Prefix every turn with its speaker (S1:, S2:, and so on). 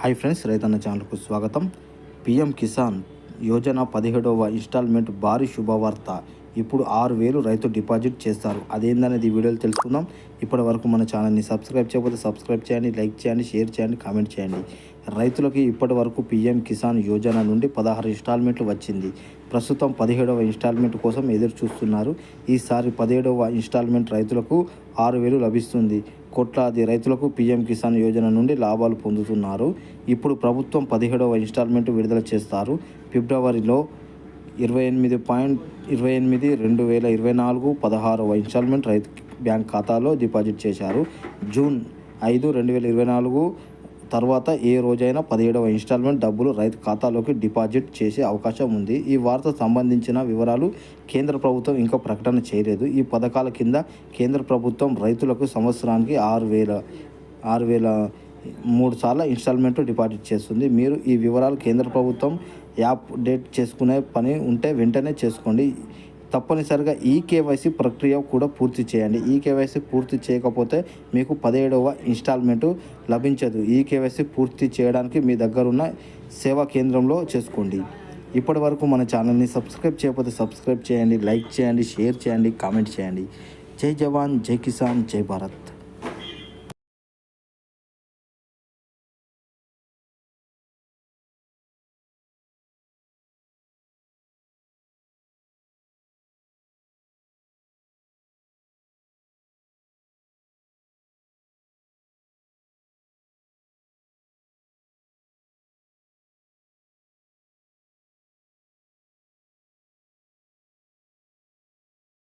S1: Hi friends, రైతన్న ఛానల్కు స్వాగతం. పిఎం కిసాన్ యోజన 17వ ఇన్స్టాల్మెంట్ భారీ శుభవార్త. ఇప్పుడు 6,000 రైతు డిపాజిట్ చేస్తారు. అదేందనేది వీడియోలో తెలుసుకుందాం. ఇప్పటి వరకు మన ఛానల్ని సబ్స్క్రైబ్ చేయకపోతే సబ్స్క్రైబ్ చేయండి, లైక్ చేయండి, షేర్ చేయండి, కామెంట్ చేయండి. రైతులకి ఇప్పటి వరకు పిఎం కిసాన్ యోజన నుండి 16 ఇన్స్టాల్మెంట్లు వచ్చింది. ప్రస్తుతం 17వ ఇన్స్టాల్మెంట్ కోసం ఎదురు చూస్తున్నారు. ఈసారి 17వ ఇన్స్టాల్మెంట్ రైతులకు 6,000 లభిస్తుంది. కోట్లాది రైతులకు పిఎం కిసాన్ యోజన నుండి లాభాలు పొందుతున్నారు. ఇప్పుడు ప్రభుత్వం 17వ ఇన్స్టాల్మెంట్ విడుదల చేస్తారు. ఫిబ్రవరిలో 28/28/2024 16వ ఇన్స్టాల్మెంట్ రైతు బ్యాంక్ ఖాతాలో డిపాజిట్ చేశారు. జూన్ 5, 2024 తర్వాత ఏ రోజైనా 17వ ఇన్స్టాల్మెంట్ డబ్బులు రైతు ఖాతాలోకి డిపాజిట్ చేసే అవకాశం ఉంది. ఈ వార్త సంబంధించిన వివరాలు కేంద్ర ప్రభుత్వం ఇంకా ప్రకటన చేయలేదు. ఈ పథకాల కింద కేంద్ర ప్రభుత్వం రైతులకు సంవత్సరానికి 6,000 3 సార్లు ఇన్స్టాల్మెంట్ డిపాజిట్ చేస్తుంది. మీరు ఈ వివరాలు కేంద్ర ప్రభుత్వం యాప్ డేట్ చేసుకునే పని ఉంటే వెంటనే చేసుకోండి. తప్పనిసరిగా ఈకేవైసీ ప్రక్రియ కూడా పూర్తి చేయండి. ఈకేవైసీ పూర్తి చేయకపోతే మీకు 17వ ఇన్స్టాల్మెంటు లభించదు. ఈకేవైసీ పూర్తి చేయడానికి మీ దగ్గరున్న సేవా కేంద్రంలో చేసుకోండి. ఇప్పటి వరకు మన ఛానల్ని సబ్స్క్రైబ్ చేయకపోతే సబ్స్క్రైబ్ చేయండి, లైక్ చేయండి, షేర్ చేయండి, కామెంట్ చేయండి. జై జవాన్, జై కిసాన్, జై భారత్.